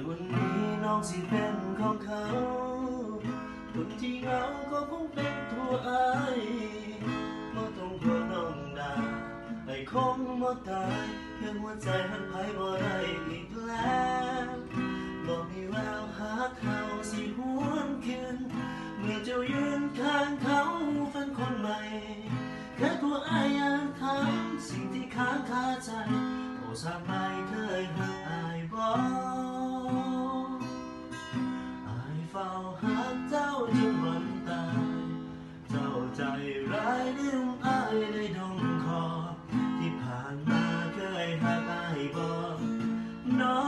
วันนี้น้องสิเป็นของเขาคนที่เหงาก็คงเป็นตัวอายบ่ต้องกลัวน้องด่าไอ้คงบ่ตายเพียงหัวใจหักไผบ่ได้อีกแล้วบ่มีแววหาเขาสิหวนคืนเมื่อเจ้ายืนข้างเขาเป็นคนใหม่แค่ตัวอายยังถามสิ่งที่ค้างคาใจโอ้สาไม่เคยหักอายบ่อายเฝ้าหาเจ้าจนวันตายเจ้าใจร้ายลืมอายได้ดงคอที่ผ่านมาเคยหักอายบ่น้อง